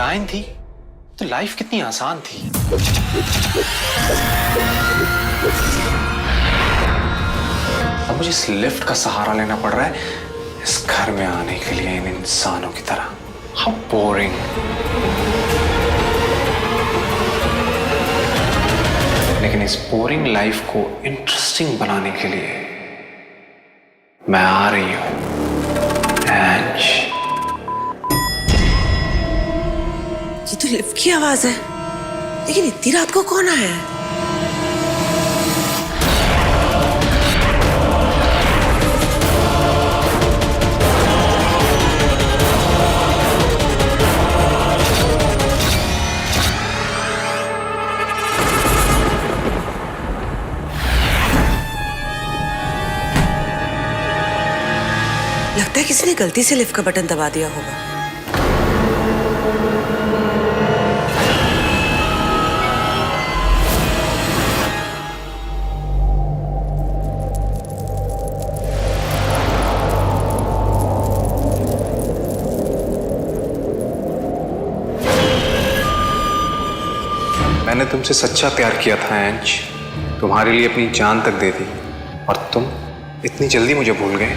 डायन थी तो लाइफ कितनी आसान थी। अब मुझे इस लिफ्ट का सहारा लेना पड़ रहा है इस घर में आने के लिए इन इंसानों की तरह। How boring. लेकिन इस बोरिंग लाइफ को इंटरेस्टिंग बनाने के लिए मैं आ रही हूं एंज। ये तो लिफ्ट की आवाज है, लेकिन इतनी रात को कौन आया है? लगता है किसी ने गलती से लिफ्ट का बटन दबा दिया होगा। मैंने तुमसे सच्चा प्यार किया था एंज, तुम्हारे लिए अपनी जान तक दे दी और तुम इतनी जल्दी मुझे भूल गए।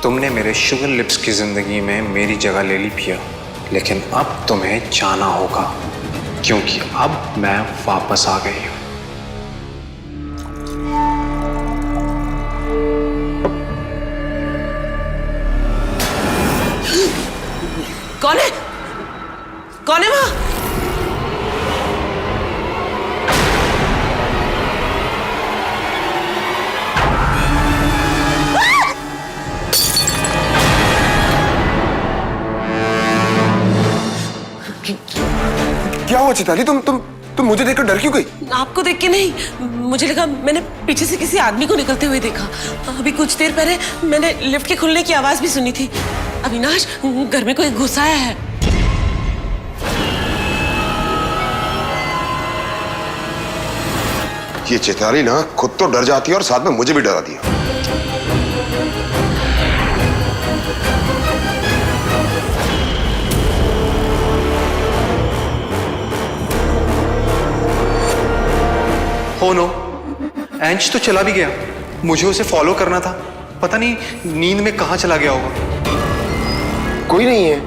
तुमने मेरे शुगर लिप्स की जिंदगी में मेरी जगह ले ली पिया, लेकिन अब तुम्हें जाना होगा क्योंकि अब मैं वापस आ गई हूं। कौन है? कौन है वहां? क्या हुआ चिताली? तुम मुझे देखकर डर क्यों गई? आपको देख के नहीं, मुझे लगा मैंने पीछे से किसी आदमी को निकलते हुए देखा। अभी कुछ देर पहले मैंने लिफ्ट के खुलने की आवाज भी सुनी थी। अविनाश, घर में कोई घुस आया है। ये चिताली ना खुद तो डर जाती है और साथ में मुझे भी डरा दिया। हो नो, एंज तो चला भी गया। मुझे उसे फॉलो करना था, पता नहीं नींद में कहां चला गया होगा। कोई नहीं है,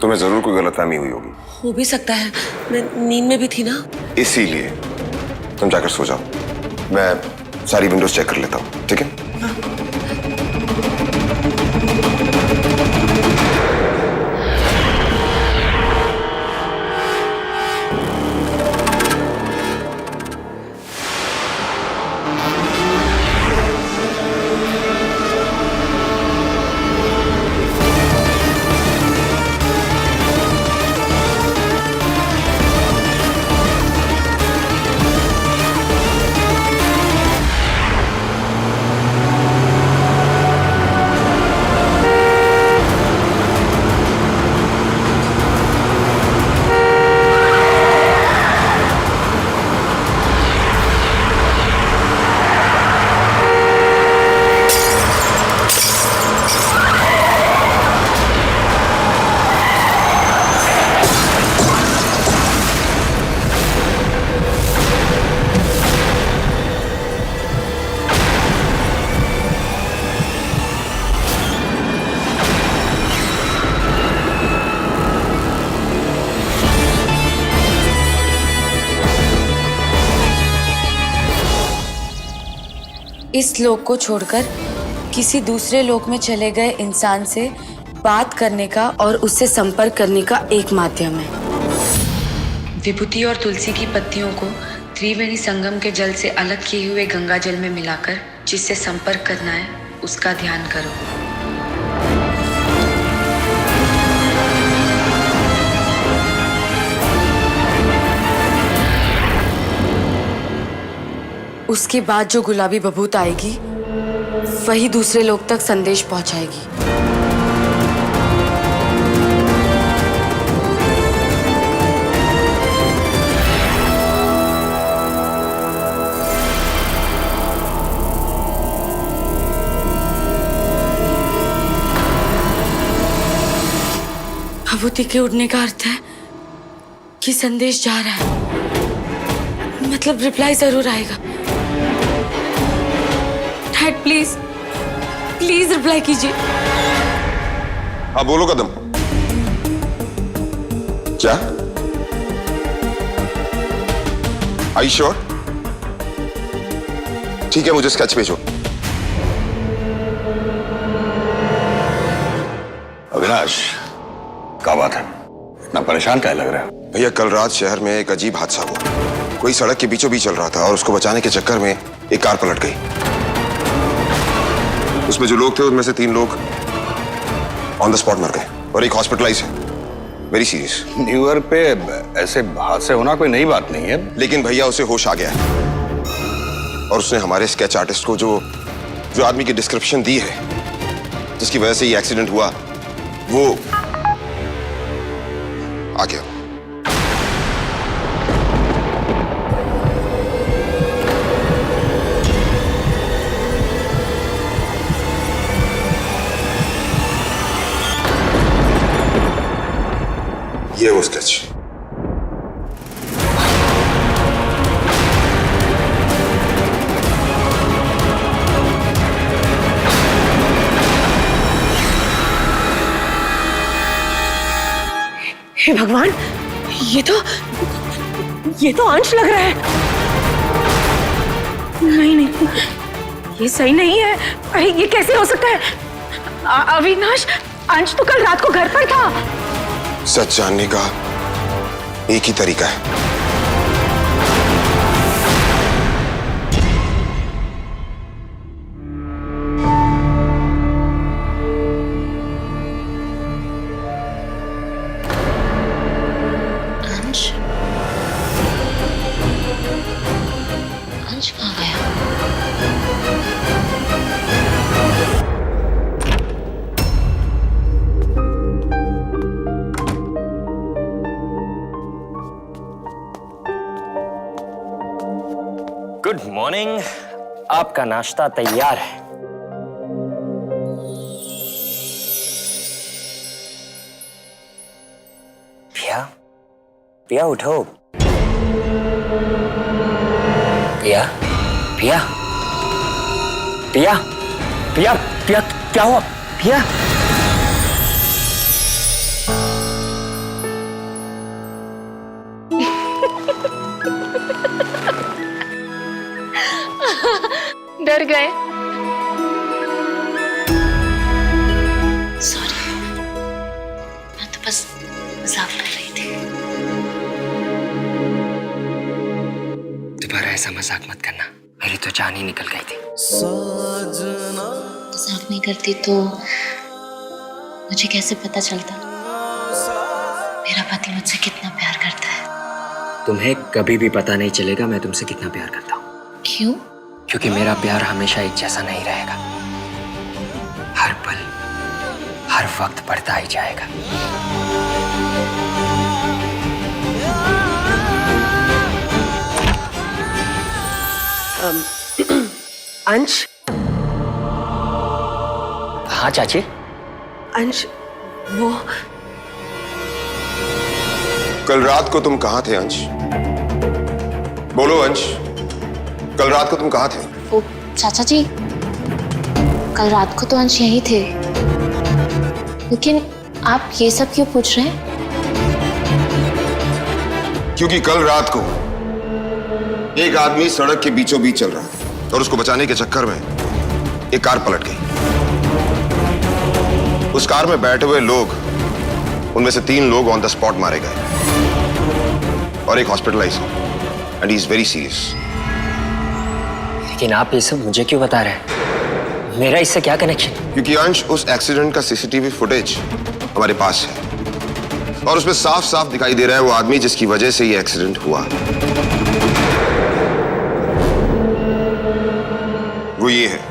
तुम्हें जरूर कोई गलतफहमी हुई होगी। हो भी सकता है, मैं नींद में भी थी ना। इसीलिए तुम जाकर सो जाओ, मैं सारी विंडोज चेक कर लेता हूँ, ठीक है? इस लोक को छोड़कर किसी दूसरे लोक में चले गए इंसान से बात करने का और उससे संपर्क करने का एक माध्यम है। विभूति और तुलसी की पत्तियों को त्रिवेणी संगम के जल से अलग किए हुए गंगा जल में मिलाकर जिससे संपर्क करना है उसका ध्यान करो। उसके बाद जो गुलाबी बबूत आएगी वही दूसरे लोग तक संदेश पहुंचाएगी। भभूति के उड़ने का अर्थ है कि संदेश जा रहा है, मतलब रिप्लाई जरूर आएगा। डैड प्लीज प्लीज रिप्लाई कीजिए। हाँ बोलो कदम। क्या? Are you sure? ठीक है, मुझे स्केच भेजो। अविनाश, क्या बात है? इतना परेशान क्या लग रहा है? भैया कल रात शहर में एक अजीब हादसा हुआ। कोई सड़क के बीचों बीच चल रहा था और उसको बचाने के चक्कर में एक कार पलट गई। उसमें जो लोग थे उनमें से 3 लोग ऑन द स्पॉट मर गए और एक हॉस्पिटलाइज है, वेरी सीरियस। न्यू ईयर पे ऐसे हादसे होना कोई नई बात नहीं है। लेकिन भैया उसे होश आ गया है और उसने हमारे स्केच आर्टिस्ट को जो आदमी की डिस्क्रिप्शन दी है जिसकी वजह से ये एक्सीडेंट हुआ वो आ गया। ये वो स्केच। हे भगवान, ये तो अंश लग रहा है। नहीं, ये सही नहीं है। अरे ये कैसे हो सकता है? अविनाश, अंश तो कल रात को घर पर था। सच जानने का एक ही तरीका है। अंश कहाँ गया? गुड मॉर्निंग, आपका नाश्ता तैयार है। पिया, पिया उठो। पिया, पिया, पिया, पिया, पिया, क्या हुआ? पिया, डर गए? सॉरी, मैं तो बस मजाक कर रही थी। दोबारा ऐसा मजाक मत करना, मेरी तो जान ही निकल गई थी। मजाक नहीं करती तो मुझे कैसे पता चलता मेरा पति मुझसे कितना प्यार करता है? तुम्हें कभी भी पता नहीं चलेगा मैं तुमसे कितना प्यार करता हूँ। क्यों? क्योंकि मेरा प्यार हमेशा एक जैसा नहीं रहेगा, हर पल हर वक्त बढ़ता ही जाएगा। अंश, हाँ चाची। अंश, वो कल रात को तुम कहाँ थे अंश? बोलो अंश, कल रात को तुम कहाँ थे? वो चाचा जी, कल रात को तो अंश यहीं थे, लेकिन आप ये सब क्यों पूछ रहे हैं? क्योंकि कल रात को एक आदमी सड़क के बीचों बीच चल रहा है और उसको बचाने के चक्कर में एक कार पलट गई। उस कार में बैठे हुए लोग, उनमें से 3 लोग ऑन द स्पॉट मारे गए और एक हॉस्पिटलाइज है and he is very serious. लेकिन आप ये सब मुझे क्यों बता रहे हैं? मेरा इससे क्या कनेक्शन? क्योंकि अंश, उस एक्सीडेंट का सीसीटीवी फुटेज हमारे पास है और उसमें साफ साफ दिखाई दे रहा है वो आदमी जिसकी वजह से ये एक्सीडेंट हुआ। वो ये है।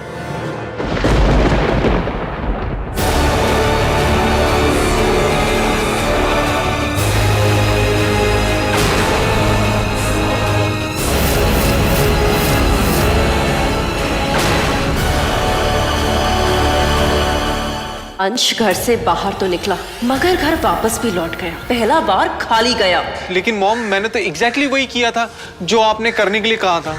अंश घर से बाहर तो निकला मगर घर वापस भी लौट गया। पहला बार खाली गया। लेकिन मॉम, मैंने तो एग्जैक्टली वही किया था जो आपने करने के लिए कहा था।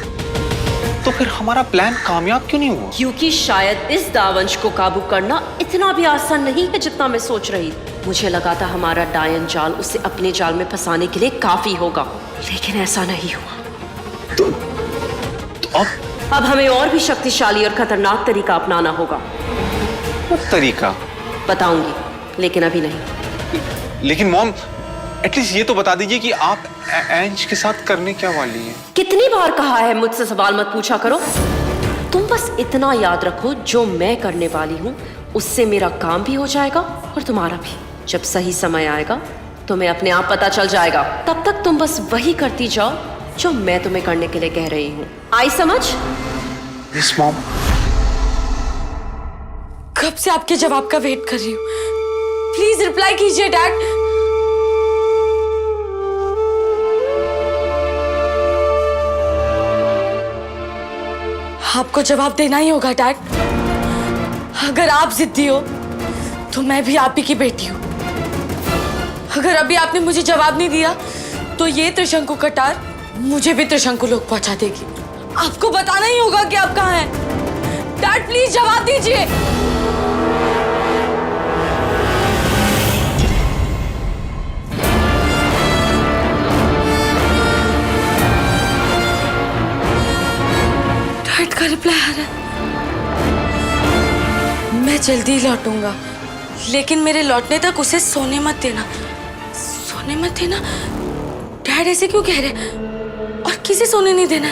तो फिर हमारा प्लान कामयाब क्यों नहीं हुआ? क्योंकि शायद इस दावंश को काबू करना इतना भी आसान नहीं है जितना मैं सोच रही। मुझे लगा था हमारा डायन जाल उसे अपने जाल में फंसाने के लिए काफी होगा, लेकिन ऐसा नहीं हुआ। तो अब हमें और भी शक्तिशाली और खतरनाक तरीका अपनाना होगा। वो तरीका बताऊंगी, लेकिन अभी नहीं। लेकिन मॉम, एटलीस्ट ये तो बता दीजिए कि आप एंज के साथ करने क्या वाली हैं? कितनी बार कहा है मुझसे सवाल मत पूछा करो। तुम बस इतना याद रखो, जो मैं करने वाली हूँ उससे मेरा काम भी हो जाएगा और तुम्हारा भी। जब सही समय आएगा तुम्हें अपने आप पता चल जाएगा। तब तक तुम बस वही करती जाओ जो मैं तुम्हें करने के लिए कह रही हूँ। आई समझ? Yes mom. कब से आपके जवाब का वेट कर रही हूँ। प्लीज रिप्लाई कीजिए डैड। आपको जवाब देना ही होगा डैड। अगर आप जिद्दी हो तो मैं भी आप ही की बेटी हूँ। अगर अभी आपने मुझे जवाब नहीं दिया तो ये त्रिशंकु कटार मुझे भी त्रिशंकु लोक पहुंचा देगी। आपको बताना ही होगा कि आप कहाँ हैं। डैड प्लीज जवाब दीजिए। डैड का रिप्लाई आ रहा है। मैं जल्दी ही लौटूंगा, लेकिन मेरे लौटने तक उसे सोने मत देना। सोने मत देना? डैड ऐसे क्यों कह रहे हैं? और किसे सोने नहीं देना?